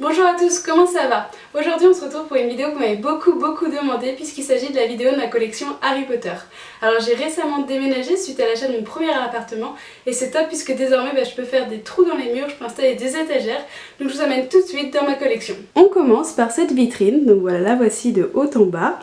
Bonjour à tous, comment ça va? Aujourd'hui on se retrouve pour une vidéo que vous m'avez beaucoup demandé puisqu'il s'agit de la vidéo de ma collection Harry Potter. Alors j'ai récemment déménagé suite à l'achat de mon premier appartement et c'est top puisque désormais je peux faire des trous dans les murs, je peux installer des étagères, donc je vous amène tout de suite dans ma collection. On commence par cette vitrine, donc voilà, la voici de haut en bas.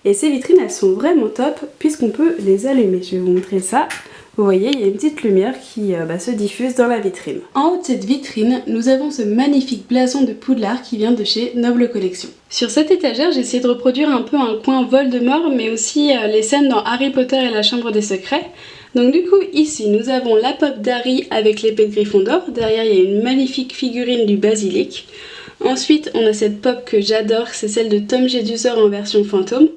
Et ces vitrines elles sont vraiment top puisqu'on peut les allumer, je vais vous montrer ça. Vous voyez, il y a une petite lumière qui se diffuse dans la vitrine. En haut de cette vitrine, nous avons ce magnifique blason de Poudlard qui vient de chez Noble Collection. Sur cette étagère, j'ai essayé de reproduire un peu un coin Voldemort, mais aussi les scènes dans Harry Potter et la Chambre des Secrets. Donc du coup, ici, nous avons la pop d'Harry avec l'épée de Gryffondor. Derrière, il y a une magnifique figurine du basilic. Ensuite, on a cette pop que j'adore, c'est celle de Tom Jedusor en version fantôme.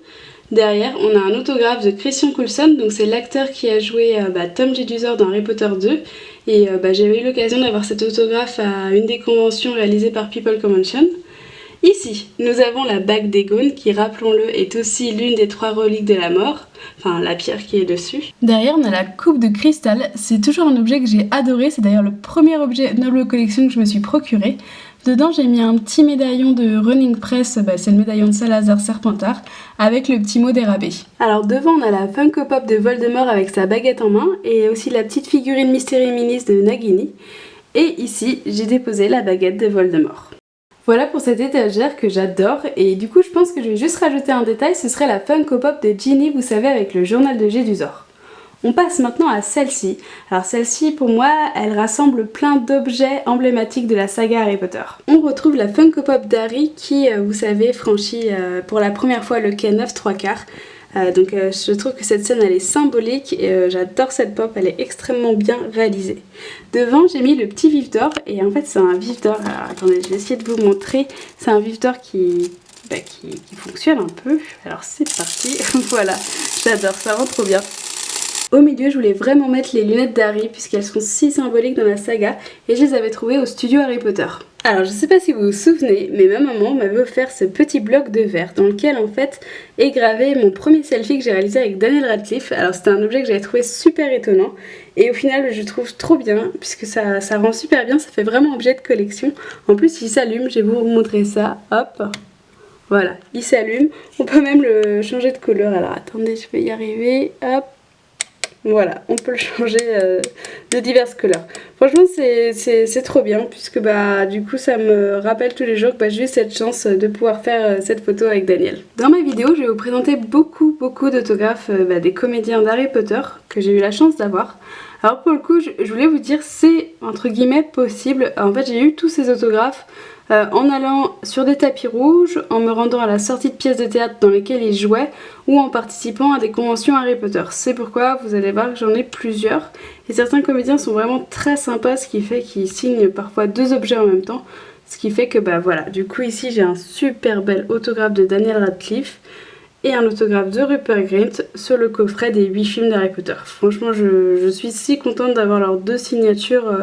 Derrière, on a un autographe de Christian Coulson, donc c'est l'acteur qui a joué Tom Jedusor dans Harry Potter 2. Et j'avais eu l'occasion d'avoir cet autographe à une des conventions réalisées par People Convention. Ici, nous avons la bague d'Egon qui, rappelons-le, est aussi l'une des 3 reliques de la mort, enfin la pierre qui est dessus. Derrière, on a la coupe de cristal, c'est toujours un objet que j'ai adoré, c'est d'ailleurs le premier objet Noble Collection que je me suis procuré. Dedans, j'ai mis un petit médaillon de Running Press, c'est le médaillon de Salazar Serpentard, avec le petit mot dérabé. Alors devant, on a la Funko Pop de Voldemort avec sa baguette en main, et aussi la petite figurine Mystery Minis de Nagini. Et ici, j'ai déposé la baguette de Voldemort. Voilà pour cette étagère que j'adore, et du coup, je pense que je vais juste rajouter un détail, ce serait la Funko Pop de Ginny, vous savez, avec le journal de Jedusor. On passe maintenant à celle-ci. Alors celle-ci, pour moi, elle rassemble plein d'objets emblématiques de la saga Harry Potter. On retrouve la Funko Pop d'Harry qui, vous savez, franchit pour la première fois le quai 9/3. Je trouve que cette scène elle est symbolique et j'adore cette pop, elle est extrêmement bien réalisée. Devant j'ai mis le petit vif d'or et en fait c'est un vif d'or, alors attendez je vais essayer de vous montrer, c'est un vif d'or qui fonctionne un peu, alors c'est parti, voilà, j'adore, ça rend trop bien. Au milieu, je voulais vraiment mettre les lunettes d'Harry puisqu'elles sont si symboliques dans la saga et je les avais trouvées au studio Harry Potter. Alors je sais pas si vous vous souvenez, mais ma maman m'avait offert ce petit bloc de verre dans lequel en fait est gravé mon premier selfie que j'ai réalisé avec Daniel Radcliffe. Alors c'était un objet que j'avais trouvé super étonnant et au final je trouve trop bien puisque ça rend super bien, ça fait vraiment objet de collection. En plus il s'allume, je vais vous montrer ça, hop. Voilà, il s'allume, on peut même le changer de couleur. Alors attendez, je vais y arriver, hop. Voilà, on peut le changer de diverses couleurs. Franchement, c'est trop bien puisque du coup, ça me rappelle tous les jours que j'ai eu cette chance de pouvoir faire cette photo avec Daniel. Dans ma vidéo, je vais vous présenter beaucoup d'autographes des comédiens d'Harry Potter que j'ai eu la chance d'avoir. Alors pour le coup, je voulais vous dire, c'est entre guillemets possible. En fait, j'ai eu tous ces autographes en allant sur des tapis rouges, en me rendant à la sortie de pièces de théâtre dans lesquelles ils jouaient ou en participant à des conventions Harry Potter. C'est pourquoi vous allez voir que j'en ai plusieurs et certains comédiens sont vraiment très sympas, ce qui fait qu'ils signent parfois 2 objets en même temps, ce qui fait que voilà, du coup ici j'ai un super bel autographe de Daniel Radcliffe et un autographe de Rupert Grint sur le coffret des 8 films d'Harry Potter. Franchement, je suis si contente d'avoir leurs 2 signatures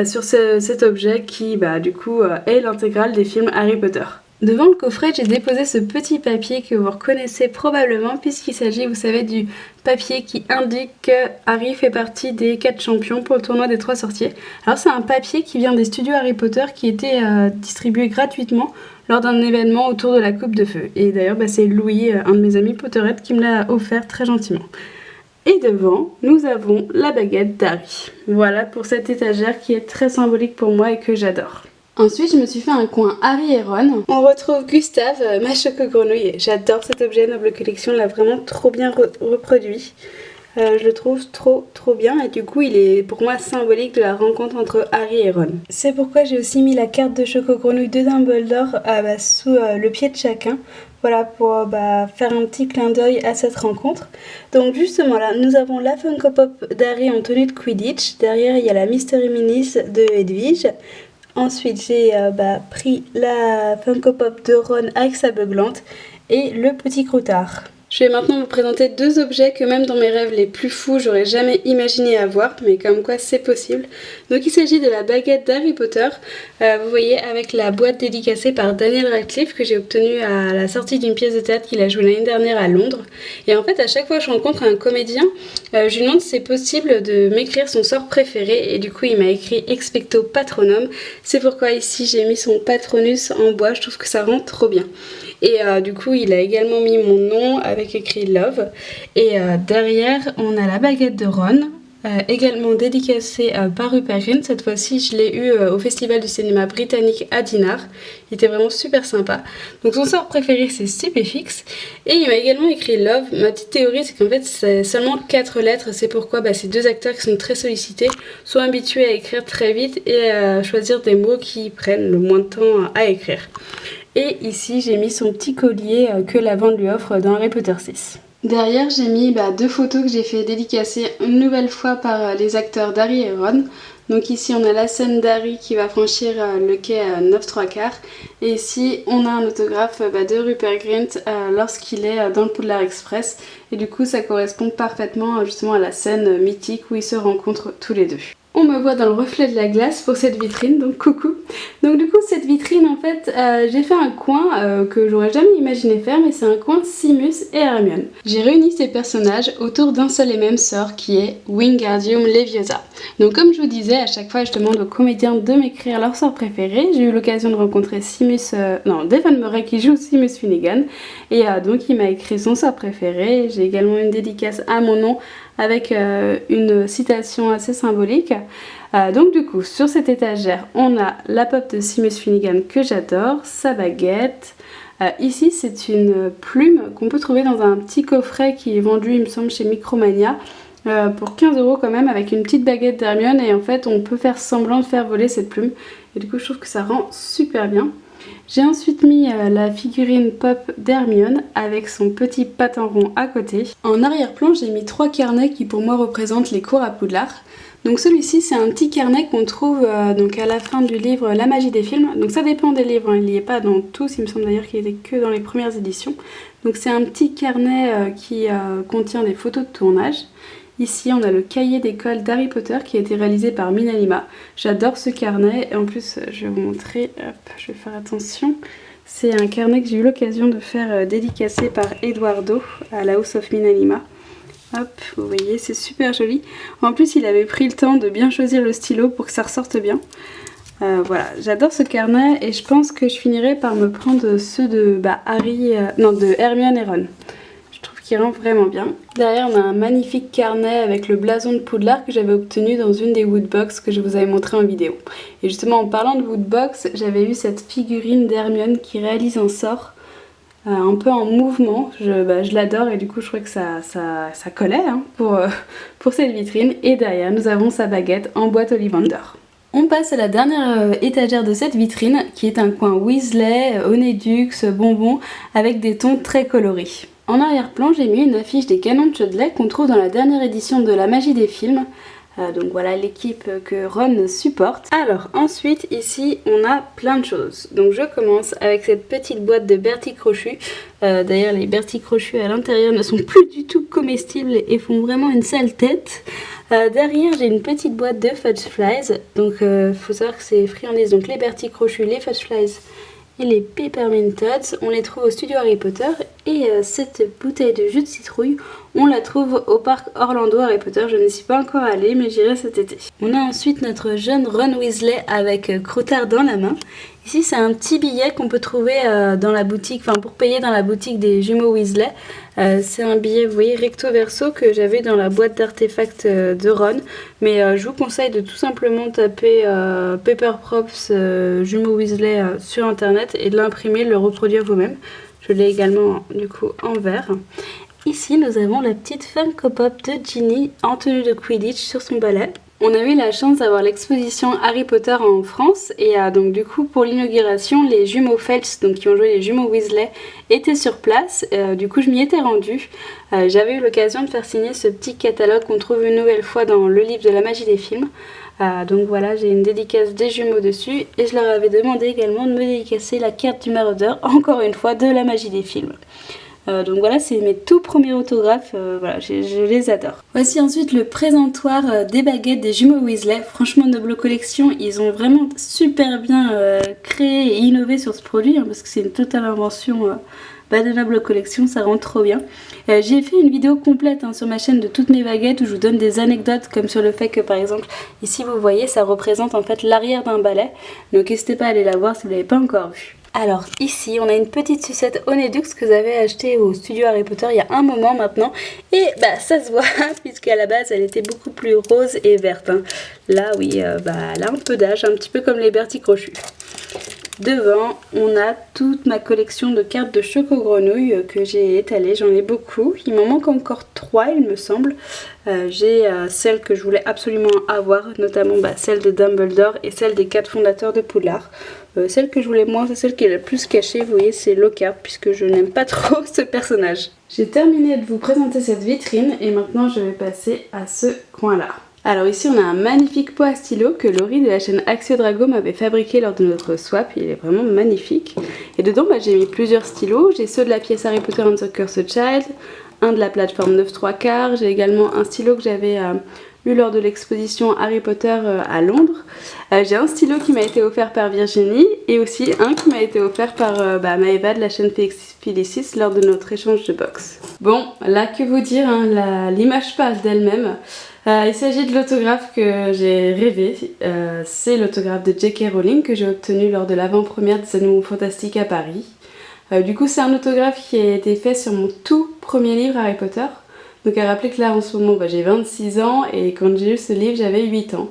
sur cet objet qui, du coup, est l'intégrale des films Harry Potter. Devant le coffret, j'ai déposé ce petit papier que vous reconnaissez probablement puisqu'il s'agit, vous savez, du papier qui indique que Harry fait partie des 4 champions pour le tournoi des 3 sorciers. Alors c'est un papier qui vient des studios Harry Potter qui était distribué gratuitement lors d'un événement autour de la Coupe de Feu. Et d'ailleurs, c'est Louis, un de mes amis Potterhead, qui me l'a offert très gentiment. Et devant, nous avons la baguette d'Harry. Voilà pour cette étagère qui est très symbolique pour moi et que j'adore. Ensuite, je me suis fait un coin Harry et Ron. On retrouve Gustave, ma choco-grenouille. J'adore cet objet, Noble Collection l'a vraiment trop bien reproduit. Je le trouve trop bien et du coup il est pour moi symbolique de la rencontre entre Harry et Ron. C'est pourquoi j'ai aussi mis la carte de choco-grenouille de Dumbledore sous le pied de chacun. Voilà pour faire un petit clin d'œil à cette rencontre. Donc justement là, nous avons la Funko Pop d'Harry en tenue de Quidditch. Derrière il y a la Mystery Minis de Hedwige. Ensuite j'ai pris la Funko Pop de Ron avec sa beuglante et le petit croutard. Je vais maintenant vous présenter deux objets que même dans mes rêves les plus fous, j'aurais jamais imaginé avoir, mais comme quoi c'est possible. Donc il s'agit de la baguette d'Harry Potter, vous voyez avec la boîte dédicacée par Daniel Radcliffe que j'ai obtenue à la sortie d'une pièce de théâtre qu'il a jouée l'année dernière à Londres. Et en fait à chaque fois que je rencontre un comédien, je lui demande si c'est possible de m'écrire son sort préféré et du coup il m'a écrit Expecto Patronum. C'est pourquoi ici j'ai mis son Patronus en bois, je trouve que ça rend trop bien. Et du coup il a également mis mon nom avec écrit Love. Et derrière on a la baguette de Ron, également dédicacée par Rupert Grint. Cette fois-ci je l'ai eu au festival du cinéma britannique à Dinard. Il était vraiment super sympa. Donc son sort préféré c'est Stupéfix. Et il m'a également écrit Love. Ma petite théorie c'est qu'en fait c'est seulement 4 lettres. C'est pourquoi ces deux acteurs qui sont très sollicités sont habitués à écrire très vite et à choisir des mots qui prennent le moins de temps à écrire. Et ici j'ai mis son petit collier que la vente lui offre dans Harry Potter 6. Derrière j'ai mis deux photos que j'ai fait dédicacer une nouvelle fois par les acteurs d'Harry et Ron. Donc ici on a la scène d'Harry qui va franchir le quai 9 3/4 et ici on a un autographe de Rupert Grint lorsqu'il est dans le Poudlard Express et du coup ça correspond parfaitement justement à la scène mythique où ils se rencontrent tous les deux. On me voit dans le reflet de la glace pour cette vitrine, donc coucou. Donc du coup cette vitrine en fait, j'ai fait un coin que j'aurais jamais imaginé faire, mais c'est un coin Simus et Hermione. J'ai réuni ces personnages autour d'un seul et même sort qui est Wingardium Leviosa. Donc comme je vous disais, à chaque fois je demande aux comédiens de m'écrire leur sort préféré. J'ai eu l'occasion de rencontrer Devon Murray qui joue Seamus Finnegan et donc il m'a écrit son sort préféré. J'ai également une dédicace à mon nom avec une citation assez symbolique. Donc du coup, sur cette étagère, on a la pop de Seamus Finnegan que j'adore, sa baguette. Ici, c'est une plume qu'on peut trouver dans un petit coffret qui est vendu, il me semble, chez Micromania. Pour 15 € quand même, avec une petite baguette d'Hermione. Et en fait, on peut faire semblant de faire voler cette plume. Et du coup, je trouve que ça rend super bien. J'ai ensuite mis la figurine pop d'Hermione avec son petit patin rond à côté. En arrière-plan, j'ai mis 3 carnets qui pour moi représentent les cours à Poudlard. Donc celui-ci, c'est un petit carnet qu'on trouve donc à la fin du livre La magie des films. Donc ça dépend des livres, hein. Il n'y est pas dans tous, il me semble d'ailleurs qu'il était que dans les premières éditions. Donc c'est un petit carnet qui contient des photos de tournage. Ici, on a le cahier d'école d'Harry Potter qui a été réalisé par Minalima. J'adore ce carnet et en plus, je vais vous montrer, hop, je vais faire attention. C'est un carnet que j'ai eu l'occasion de faire dédicacer par Eduardo à la House of Minalima. Hop, vous voyez, c'est super joli. En plus, il avait pris le temps de bien choisir le stylo pour que ça ressorte bien. Voilà, j'adore ce carnet et je pense que je finirai par me prendre ceux de de Hermione et Ron. Qui rend vraiment bien. Derrière on a un magnifique carnet avec le blason de Poudlard que j'avais obtenu dans une des Woodbox que je vous avais montré en vidéo. Et justement en parlant de Woodbox, j'avais eu cette figurine d'Hermione qui réalise un sort un peu en mouvement. Je l'adore et du coup je trouvais que ça collait hein, pour cette vitrine. Et derrière nous avons sa baguette en boîte Ollivander. On passe à la dernière étagère de cette vitrine qui est un coin Weasley, Honeydux, bonbons avec des tons très colorés. En arrière-plan, j'ai mis une affiche des Canons de Chudley qu'on trouve dans la dernière édition de La magie des films. Donc voilà l'équipe que Ron supporte. Alors ensuite ici on a plein de choses. Donc je commence avec cette petite boîte de Bertie Crochu. D'ailleurs les Bertie Crochu à l'intérieur ne sont plus du tout comestibles et font vraiment une sale tête. Derrière j'ai une petite boîte de Fudge Flies. Donc faut savoir que c'est friandises. Donc les Bertie Crochu, les Fudge Flies et les Peppermint Toads, on les trouve au studio Harry Potter. Et cette bouteille de jus de citrouille, on la trouve au parc Orlando Harry Potter. Je n'y suis pas encore allée, mais j'irai cet été. On a ensuite notre jeune Ron Weasley avec Croutard dans la main. Ici, c'est un petit billet qu'on peut trouver dans la boutique, enfin pour payer dans la boutique des jumeaux Weasley. C'est un billet, vous voyez, recto verso que j'avais dans la boîte d'artefacts de Ron. Mais je vous conseille de tout simplement taper Pepper Props jumeaux Weasley sur internet et de l'imprimer, de le reproduire vous-même. Je l'ai également du coup en verre. Ici, nous avons la petite Funko Pop de Ginny en tenue de Quidditch sur son balai. On a eu la chance d'avoir l'exposition Harry Potter en France et donc du coup pour l'inauguration les jumeaux Felch, donc qui ont joué les jumeaux Weasley, étaient sur place. Du coup je m'y étais rendue. J'avais eu l'occasion de faire signer ce petit catalogue qu'on trouve une nouvelle fois dans le livre de la magie des films. Donc voilà, j'ai une dédicace des jumeaux dessus et je leur avais demandé également de me dédicacer la carte du maraudeur, encore une fois de la magie des films. Donc voilà, c'est mes tout premiers autographes, voilà, je les adore. Voici ensuite le présentoir des baguettes des jumeaux Weasley. Franchement, Noblo Collection, ils ont vraiment super bien créé et innové sur ce produit, parce que c'est une totale invention de Noblo Collection, ça rend trop bien. J'ai fait une vidéo complète sur ma chaîne de toutes mes baguettes où je vous donne des anecdotes comme sur le fait que par exemple ici vous voyez ça représente en fait l'arrière d'un balai, donc n'hésitez pas à aller la voir si vous ne l'avez pas encore vue. Alors ici on a une petite sucette Honedux que j'avais achetée au studio Harry Potter il y a un moment maintenant et ça se voit puisqu'à la base elle était beaucoup plus rose et verte. Là oui, elle a un peu d'âge, un petit peu comme les Bertie Crochus. Devant, on a toute ma collection de cartes de Choco-Grenouille que j'ai étalées, j'en ai beaucoup. Il m'en manque encore 3 il me semble. J'ai celle que je voulais absolument avoir, notamment celle de Dumbledore et celle des 4 fondateurs de Poudlard. Celle que je voulais moins, c'est celle qui est la plus cachée, vous voyez, c'est Lockhart, puisque je n'aime pas trop ce personnage. J'ai terminé de vous présenter cette vitrine et maintenant je vais passer à ce coin-là. Alors ici on a un magnifique pot à stylo que Laurie de la chaîne Axio Drago m'avait fabriqué lors de notre swap, il est vraiment magnifique. Et dedans j'ai mis plusieurs stylos, j'ai ceux de la pièce Harry Potter and the Cursed Child, un de la plateforme 9 3/4, j'ai également un stylo que j'avais eu lors de l'exposition Harry Potter à Londres. J'ai un stylo qui m'a été offert par Virginie et aussi un qui m'a été offert par Maëva de la chaîne Felicis lors de notre échange de box. Bon, là que vous dire, l'image parle d'elle-même. Il s'agit de l'autographe que j'ai rêvé, c'est l'autographe de J.K. Rowling que j'ai obtenu lors de l'avant-première des Animaux Fantastiques à Paris. Du coup c'est un autographe qui a été fait sur mon tout premier livre Harry Potter. Donc à rappeler que là en ce moment j'ai 26 ans et quand j'ai eu ce livre j'avais 8 ans.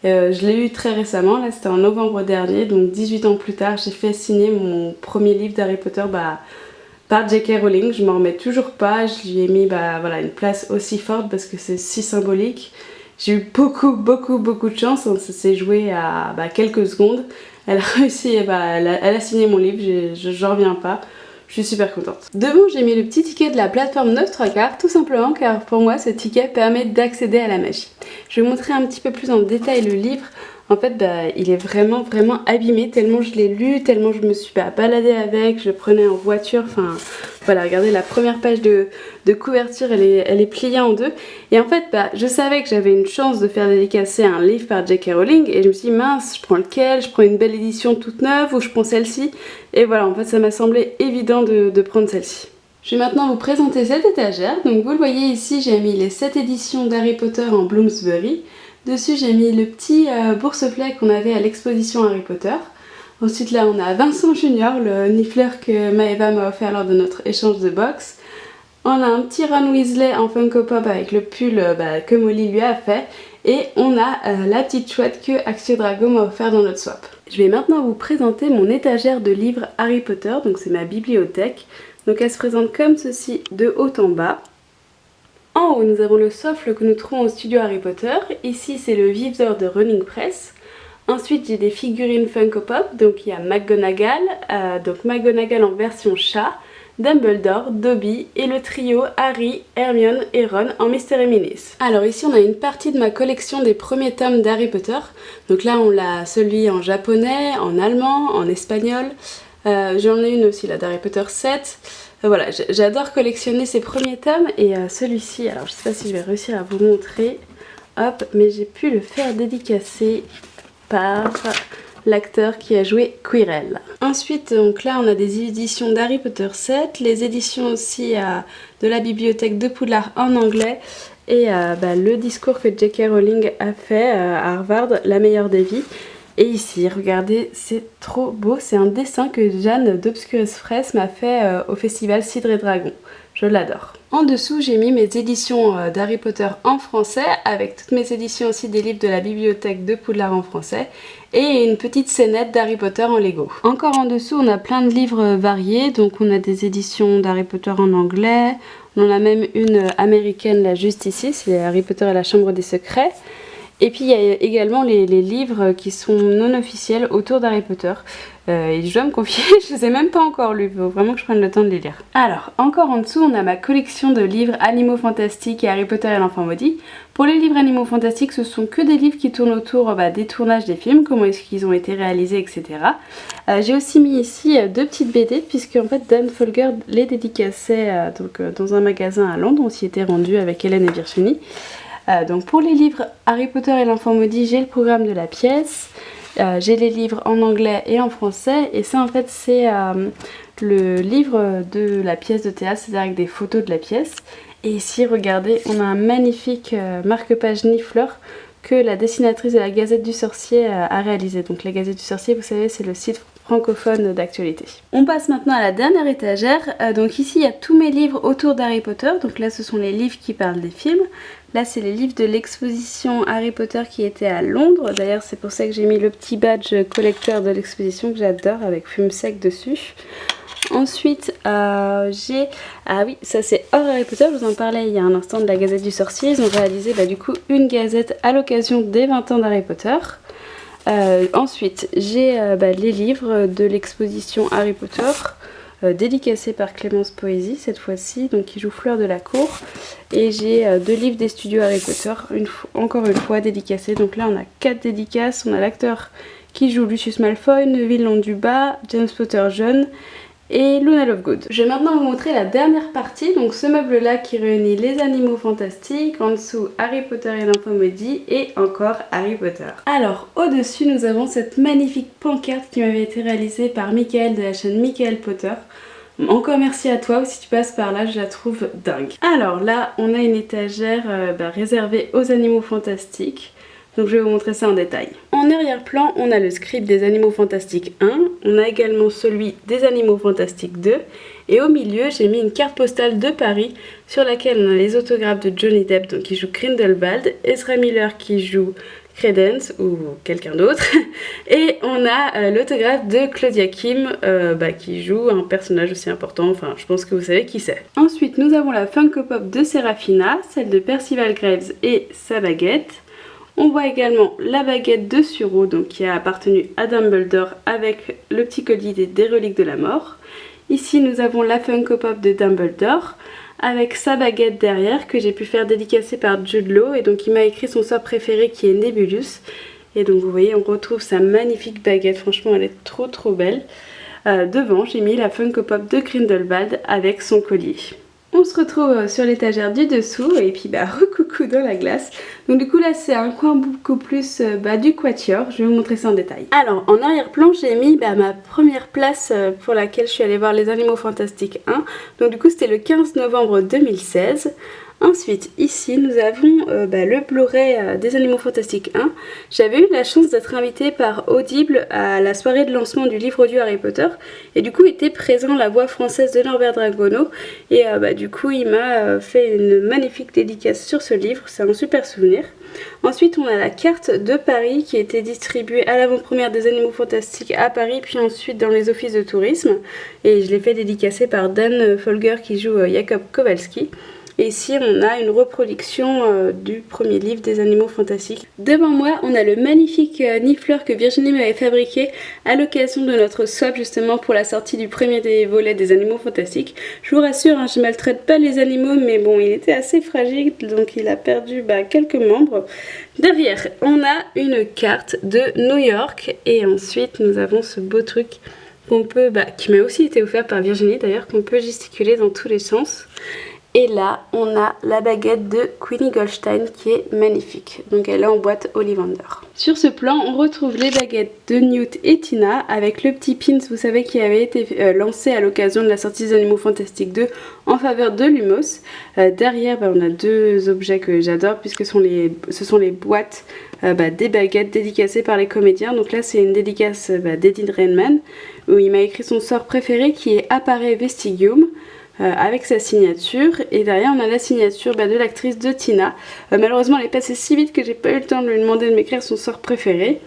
Je l'ai eu très récemment, là c'était en novembre dernier, donc 18 ans plus tard j'ai fait signer mon premier livre d'Harry Potter par J.K. Rowling. Je m'en remets toujours pas, je lui ai mis une place aussi forte parce que c'est si symbolique. J'ai eu beaucoup de chance, ça s'est joué à quelques secondes. Elle a réussi, elle a signé mon livre, j'en reviens pas. Je suis super contente. Devant j'ai mis le petit ticket de la plateforme 9 3/4 tout simplement car pour moi ce ticket permet d'accéder à la magie. Je vais vous montrer un petit peu plus en détail le livre. En fait il est vraiment abîmé tellement je l'ai lu, tellement je me suis baladée avec, je le prenais en voiture, enfin voilà, regardez la première page de couverture, elle est pliée en deux. Et en fait je savais que j'avais une chance de faire dédicacer un livre par J.K. Rowling et je me suis dit mince, je prends lequel, je prends une belle édition toute neuve ou je prends celle-ci. Et voilà, en fait ça m'a semblé évident de prendre celle-ci. Je vais maintenant vous présenter cette étagère. Donc vous le voyez ici, j'ai mis les 7 éditions d'Harry Potter en Bloomsbury. Dessus j'ai mis le petit bourse-fleur qu'on avait à l'exposition Harry Potter. Ensuite là on a Vincent Junior, le nifleur que Maëva m'a offert lors de notre échange de box. On a un petit Ron Weasley en Funko Pop avec le pull que Molly lui a fait. Et on a la petite chouette que Axio Drago m'a offert dans notre swap. Je vais maintenant vous présenter mon étagère de livres Harry Potter, donc c'est ma bibliothèque. Donc elle se présente comme ceci de haut en bas. En haut nous avons le socle que nous trouvons au studio Harry Potter. Ici c'est le viseur de Running Press. Ensuite j'ai des figurines Funko Pop, donc il y a McGonagall, McGonagall en version chat, Dumbledore, Dobby et le trio Harry, Hermione et Ron en Mystery Minis. Alors ici on a une partie de ma collection des premiers tomes d'Harry Potter. Donc là on a celui en japonais, en allemand, en espagnol. J'en ai une aussi là d'Harry Potter 7. Voilà, j'adore collectionner ces premiers tomes et celui-ci, alors je sais pas si je vais réussir à vous montrer. Hop, mais j'ai pu le faire dédicacer par l'acteur qui a joué Quirrell. Ensuite, donc là on a des éditions d'Harry Potter 7, les éditions aussi de la bibliothèque de Poudlard en anglais et le discours que J.K. Rowling a fait à Harvard, La meilleure des vies. Et ici, regardez, c'est trop beau, c'est un dessin que Jeanne d'Obscurus Fraisse m'a fait au festival Cidre et Dragon. Je l'adore. En dessous, j'ai mis mes éditions d'Harry Potter en français, avec toutes mes éditions aussi des livres de la bibliothèque de Poudlard en français, et une petite scénette d'Harry Potter en Lego. Encore en dessous, on a plein de livres variés, donc on a des éditions d'Harry Potter en anglais, on en a même une américaine là juste ici, c'est Harry Potter et la Chambre des Secrets. Et puis il y a également les livres qui sont non officiels autour d'Harry Potter. Et je dois me confier, je les ai même pas encore lus, il faut vraiment que je prenne le temps de les lire. Alors, encore en dessous, on a ma collection de livres Animaux Fantastiques et Harry Potter et l'Enfant Maudit. Pour les livres Animaux Fantastiques, ce sont que des livres qui tournent autour des tournages des films, comment est-ce qu'ils ont été réalisés, etc. J'ai aussi mis ici deux petites BD, puisque en fait Dan Folger les dédicaçait dans un magasin à Londres, on s'y était rendu avec Hélène et Virginie. Donc pour les livres Harry Potter et l'Enfant Maudit, j'ai le programme de la pièce. J'ai les livres en anglais et en français, et ça en fait c'est le livre de la pièce de théâtre, c'est-à-dire avec des photos de la pièce. Et ici regardez, on a un magnifique marque-page Nifleur que la dessinatrice de la Gazette du Sorcier a réalisé. Donc la Gazette du Sorcier, vous savez, c'est le site francophone d'actualité. On passe maintenant à la dernière étagère. Donc ici il y a tous mes livres autour d'Harry Potter, donc là ce sont les livres qui parlent des films. Là c'est les livres de l'exposition Harry Potter qui était à Londres, d'ailleurs c'est pour ça que j'ai mis le petit badge collecteur de l'exposition que j'adore avec fume sec dessus. Ensuite j'ai, ah oui ça c'est hors Harry Potter, je vous en parlais il y a un instant de la Gazette du Sorcier, ils ont réalisé du coup une gazette à l'occasion des 20 ans d'Harry Potter. Ensuite j'ai les livres de l'exposition Harry Potter dédicacés par Clémence Poésie cette fois-ci, donc qui joue Fleur de la Cour, et j'ai deux livres des studios Harry Potter, encore une fois dédicacés. Donc là on a 4 dédicaces, on a l'acteur qui joue Lucius Malfoy, Neville Londubat, James Potter jeune et Luna Lovegood. Je vais maintenant vous montrer la dernière partie, donc ce meuble là qui réunit les animaux fantastiques, en dessous Harry Potter et l'Enfant Maudit et encore Harry Potter. Alors au dessus nous avons cette magnifique pancarte qui m'avait été réalisée par Michael de la chaîne Michael Potter. Encore merci à toi, si tu passes par là, je la trouve dingue. Alors là on a une étagère réservée aux animaux fantastiques. Donc je vais vous montrer ça en détail. En arrière-plan, on a le script des Animaux Fantastiques 1, on a également celui des Animaux Fantastiques 2, et au milieu, j'ai mis une carte postale de Paris sur laquelle on a les autographes de Johnny Depp, donc qui joue Grindelwald, Ezra Miller qui joue Credence ou quelqu'un d'autre, et on a l'autographe de Claudia Kim qui joue un personnage aussi important, enfin je pense que vous savez qui c'est. Ensuite, nous avons la Funko Pop de Serafina, celle de Percival Graves et sa baguette. On voit également la baguette de Suro, donc qui a appartenu à Dumbledore avec le petit collier des reliques de la mort. Ici nous avons la Funko Pop de Dumbledore avec sa baguette derrière que j'ai pu faire dédicacer par Jude Law, et donc il m'a écrit son sort préféré qui est Nebulus. Et donc vous voyez on retrouve sa magnifique baguette, franchement elle est trop belle. Devant j'ai mis la Funko Pop de Grindelwald avec son collier. On se retrouve sur l'étagère du dessous et puis recoucou dans la glace. Donc du coup là c'est un coin beaucoup plus du quatuor, je vais vous montrer ça en détail. Alors en arrière-plan j'ai mis ma première place pour laquelle je suis allée voir les Animaux Fantastiques 1. Donc du coup c'était le 15 novembre 2016. Ensuite ici nous avons le Blu-ray des Animaux Fantastiques 1. J'avais eu la chance d'être invitée par Audible à la soirée de lancement du livre audio Harry Potter, et du coup était présent la voix française de Norbert Dragono, et du coup il m'a fait une magnifique dédicace sur ce livre, c'est un super souvenir. Ensuite on a la carte de Paris qui a été distribuée à l'avant-première des Animaux Fantastiques à Paris, puis ensuite dans les offices de tourisme, et je l'ai fait dédicacer par Dan Folger qui joue Jacob Kowalski. Et ici on a une reproduction du premier livre des Animaux Fantastiques. Devant moi on a le magnifique Nifleur que Virginie m'avait fabriqué à l'occasion de notre swap justement pour la sortie du premier des volets des Animaux Fantastiques. Je vous rassure, je maltraite pas les animaux, mais bon il était assez fragile donc il a perdu quelques membres. Derrière on a une carte de New York, et ensuite nous avons ce beau truc qu'on peut, qui m'a aussi été offert par Virginie d'ailleurs, qu'on peut gesticuler dans tous les sens. Et là, on a la baguette de Queenie Goldstein qui est magnifique. Donc elle est en boîte Ollivander. Sur ce plan, on retrouve les baguettes de Newt et Tina avec le petit pins, vous savez, qui avait été lancé à l'occasion de la sortie des Animaux Fantastiques 2 en faveur de Lumos. Derrière, on a deux objets que j'adore puisque ce sont les boîtes des baguettes dédicacées par les comédiens. Donc là, c'est une dédicace d'Eddie Redmayne où il m'a écrit son sort préféré qui est Appare Vestigium. Avec sa signature, et derrière on a la signature de l'actrice de Tina. Malheureusement elle est passée si vite que j'ai pas eu le temps de lui demander de m'écrire son sort préféré.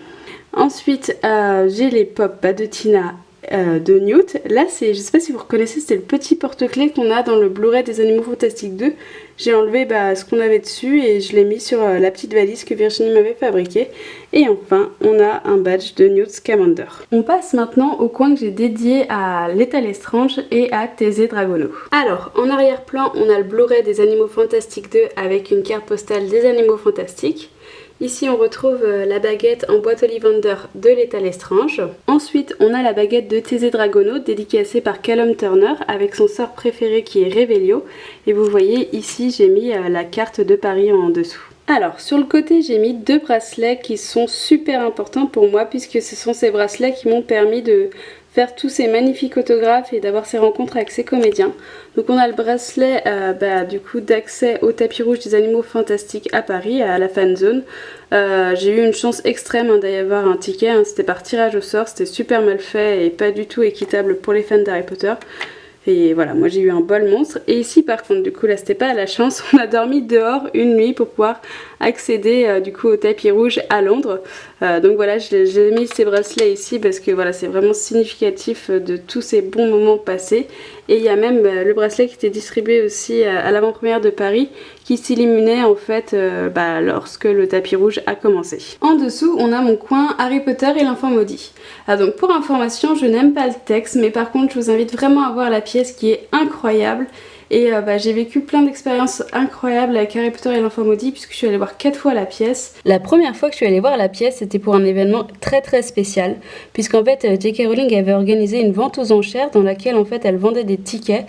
Ensuite j'ai les pop de Tina de Newt. Là, je sais pas si vous reconnaissez, c'était le petit porte-clés qu'on a dans le Blu-ray des Animaux Fantastiques 2. J'ai enlevé ce qu'on avait dessus et je l'ai mis sur la petite valise que Virginie m'avait fabriquée. Et enfin, on a un badge de Newt Scamander. On passe maintenant au coin que j'ai dédié à l'État Lestrange et à Thésée Dragono. Alors, en arrière-plan, on a le Blu-ray des Animaux Fantastiques 2 avec une carte postale des Animaux Fantastiques. Ici on retrouve la baguette en boîte Ollivander de l'État Lestrange. Ensuite on a la baguette de Thésée Dragono dédicacée par Callum Turner avec son sort préféré qui est Revelio. Et vous voyez ici j'ai mis la carte de Paris en dessous. Alors sur le côté j'ai mis 2 bracelets qui sont super importants pour moi puisque ce sont ces bracelets qui m'ont permis de faire tous ces magnifiques autographes et d'avoir ces rencontres avec ces comédiens. Donc on a le bracelet du coup d'accès au tapis rouge des Animaux Fantastiques à Paris, à la fan zone. J'ai eu une chance extrême d'y avoir un ticket, c'était par tirage au sort, c'était super mal fait et pas du tout équitable pour les fans d'Harry Potter. Et voilà, moi j'ai eu un bol monstre. Et ici par contre, du coup là c'était pas à la chance, on a dormi dehors une nuit pour pouvoir accéder du coup au tapis rouge à Londres. Donc voilà, j'ai mis ces bracelets ici parce que voilà, c'est vraiment significatif de tous ces bons moments passés. Et il y a même le bracelet qui était distribué aussi à l'avant-première de Paris qui s'illuminait en fait lorsque le tapis rouge a commencé. En dessous, on a mon coin Harry Potter et l'enfant maudit. Donc pour information, je n'aime pas le texte, mais par contre je vous invite vraiment à voir la pièce qui est incroyable. Et j'ai vécu plein d'expériences incroyables avec Harry Potter et l'enfant maudit puisque je suis allée voir 4 fois la pièce. La première fois que je suis allée voir la pièce, c'était pour un événement très spécial puisqu'en fait J.K. Rowling avait organisé une vente aux enchères dans laquelle en fait elle vendait des tickets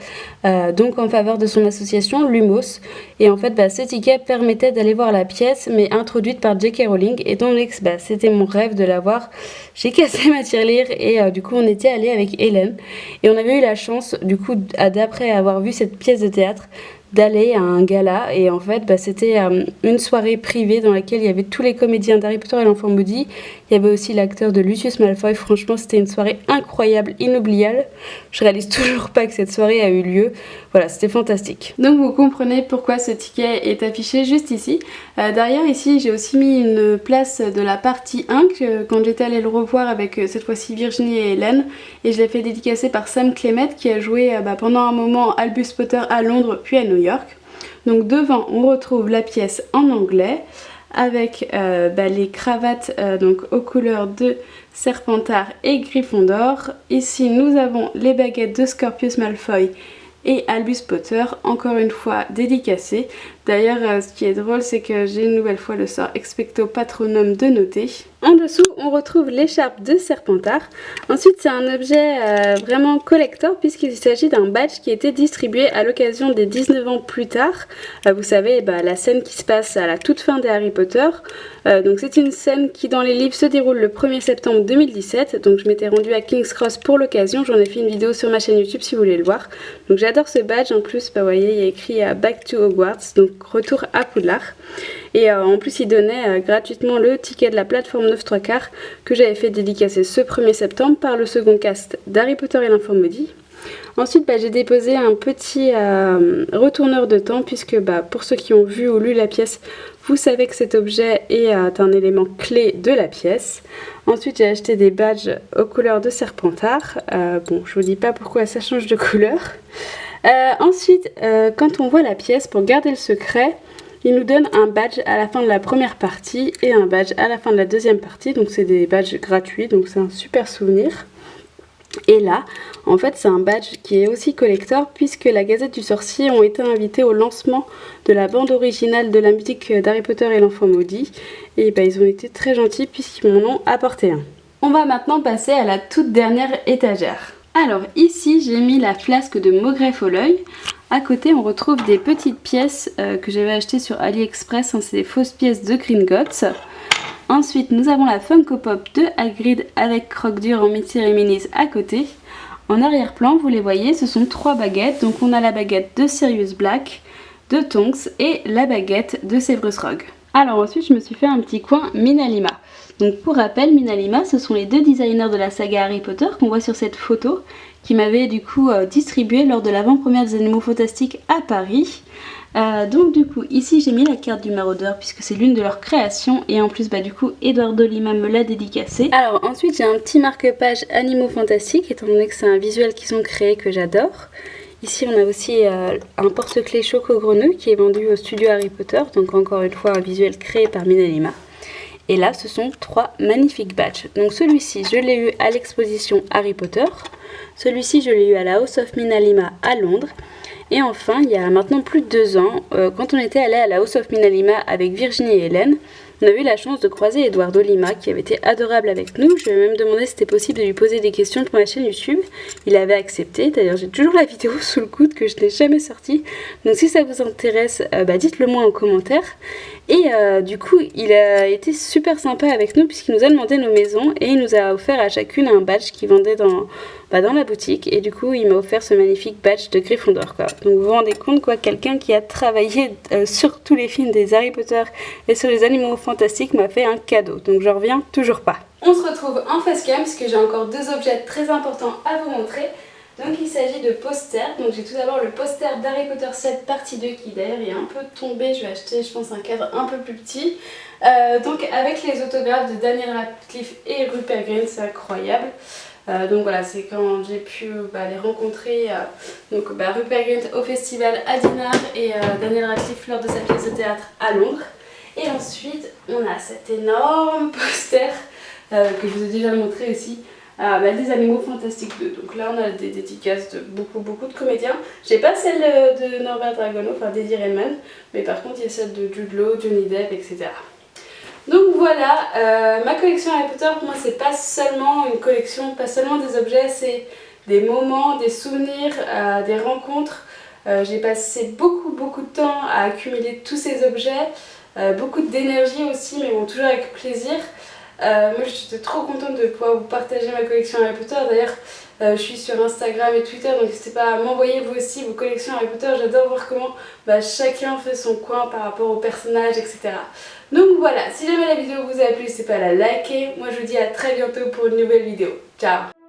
donc en faveur de son association Lumos. Et en fait ces tickets permettaient d'aller voir la pièce mais introduite par J.K. Rowling et donc c'était mon rêve de la voir. J'ai cassé ma tirelire et du coup on était allé avec Hélène et on avait eu la chance du coup d'après avoir vu cette pièce de théâtre d'aller à un gala et en fait c'était une soirée privée dans laquelle il y avait tous les comédiens d'Harry Potter et l'enfant maudit. Il y avait aussi l'acteur de Lucius Malfoy. Franchement c'était une soirée incroyable, inoubliable. Je réalise toujours pas que cette soirée a eu lieu. Voilà, c'était fantastique. Donc vous comprenez pourquoi ce ticket est affiché juste ici. Derrière ici j'ai aussi mis une place de la partie 1 quand j'étais allée le revoir avec cette fois-ci Virginie et Hélène et je l'ai fait dédicacer par Sam Clement qui a joué pendant un moment Albus Potter à Londres puis à New York. Donc devant on retrouve la pièce en anglais avec les cravates donc aux couleurs de Serpentard et Gryffondor. Ici nous avons les baguettes de Scorpius Malfoy et Albus Potter, encore une fois dédicacé. D'ailleurs, ce qui est drôle, c'est que j'ai une nouvelle fois le sort Expecto Patronum de noter. En dessous, on retrouve l'écharpe de Serpentard. Ensuite, c'est un objet vraiment collector puisqu'il s'agit d'un badge qui a été distribué à l'occasion des 19 ans plus tard. Vous savez, la scène qui se passe à la toute fin des Harry Potter. Donc c'est une scène qui dans les livres se déroule le 1er septembre 2017. Donc je m'étais rendue à King's Cross pour l'occasion. J'en ai fait une vidéo sur ma chaîne YouTube si vous voulez le voir. Donc j'adore ce badge. En plus, vous voyez, il y a écrit Back to Hogwarts. Donc retour à Poudlard. Et en plus il donnait gratuitement le ticket de la plateforme 9 3/4 que j'avais fait dédicacer ce 1er septembre par le second cast d'Harry Potter et l'enfant maudit. Ensuite j'ai déposé un petit retourneur de temps puisque pour ceux qui ont vu ou lu la pièce, vous savez que cet objet est un élément clé de la pièce. Ensuite j'ai acheté des badges aux couleurs de Serpentard. Je vous dis pas pourquoi ça change de couleur. Ensuite quand on voit la pièce, pour garder le secret, il nous donne un badge à la fin de la première partie et un badge à la fin de la deuxième partie. Donc c'est des badges gratuits, donc c'est un super souvenir. Et là, en fait, c'est un badge qui est aussi collector puisque la Gazette du Sorcier ont été invités au lancement de la bande originale de la musique d'Harry Potter et l'enfant maudit. Et ils ont été très gentils puisqu'ils m'en ont apporté un. On va maintenant passer à la toute dernière étagère. Alors ici, j'ai mis la flasque de Maugrey Folleuil. À côté, on retrouve des petites pièces que j'avais achetées sur AliExpress. C'est des fausses pièces de Gringotts. Ensuite, nous avons la Funko Pop de Hagrid avec Croque-Dur en Mystery Minis à côté. En arrière-plan, vous les voyez, ce sont 3 baguettes. Donc on a la baguette de Sirius Black, de Tonks et la baguette de Severus Rogue. Alors ensuite, je me suis fait un petit coin Minalima. Donc pour rappel, Minalima, ce sont les 2 designers de la saga Harry Potter qu'on voit sur cette photo qui m'avait du coup distribué lors de l'avant-première des Animaux Fantastiques à Paris. Donc du coup ici j'ai mis la carte du maraudeur puisque c'est l'une de leurs créations et en plus du coup Eduardo Lima me l'a dédicacé. Alors ensuite j'ai un petit marque-page Animaux Fantastiques étant donné que c'est un visuel qu'ils ont créé que j'adore. Ici on a aussi un porte-clés Choco-Grenouille qui est vendu au studio Harry Potter, donc encore une fois un visuel créé par Mina Lima. Et là ce sont 3 magnifiques badges. Donc celui-ci je l'ai eu à l'exposition Harry Potter, celui-ci je l'ai eu à la House of Mina Lima à Londres. Et enfin, il y a maintenant plus de 2 ans, quand on était allé à la House of Mina Lima avec Virginie et Hélène, on a eu la chance de croiser Eduardo Lima qui avait été adorable avec nous. Je lui ai même demandé si c'était possible de lui poser des questions pour ma chaîne YouTube. Il avait accepté. D'ailleurs, j'ai toujours la vidéo sous le coude que je n'ai jamais sortie. Donc si ça vous intéresse, dites-le moi en commentaire. Et du coup, il a été super sympa avec nous puisqu'il nous a demandé nos maisons et il nous a offert à chacune un badge qu'il vendait dans la boutique. Et du coup, il m'a offert ce magnifique badge de Gryffondor, quoi. Donc vous vous rendez compte, quoi, quelqu'un qui a travaillé sur tous les films des Harry Potter et sur les Animaux Fantastiques m'a fait un cadeau. Donc j'en reviens toujours pas. On se retrouve en facecam parce que j'ai encore 2 objets très importants à vous montrer. Donc il s'agit de posters. Donc j'ai tout d'abord le poster d'Harry Potter 7 partie 2 qui d'ailleurs est un peu tombé. Je vais acheter je pense un cadre un peu plus petit. Donc avec les autographes de Daniel Radcliffe et Rupert Grint, c'est incroyable. Donc voilà, c'est quand j'ai pu les rencontrer, Rupert Grint au festival à Dinard et Daniel Radcliffe lors de sa pièce de théâtre à Londres. Et ensuite on a cet énorme poster que je vous ai déjà montré aussi. Des Animaux Fantastiques 2. Donc là on a des dédicaces de beaucoup de comédiens. J'ai pas celle de Norbert Dragono, enfin d'Eddie Redmayne, mais par contre il y a celle de Jude Law, Johnny Depp, etc. Donc voilà, ma collection Harry Potter pour moi c'est pas seulement une collection, pas seulement des objets, c'est des moments, des souvenirs, des rencontres. J'ai passé beaucoup de temps à accumuler tous ces objets, beaucoup d'énergie aussi, mais bon, toujours avec plaisir. Moi j'étais trop contente de pouvoir vous partager ma collection Harry Potter. D'ailleurs je suis sur Instagram et Twitter, donc n'hésitez pas à m'envoyer vous aussi vos collections Harry Potter. J'adore voir comment chacun fait son coin par rapport aux personnages, etc. Donc voilà, si jamais la vidéo vous a plu, n'hésitez pas à la liker. Moi je vous dis à très bientôt pour une nouvelle vidéo. Ciao!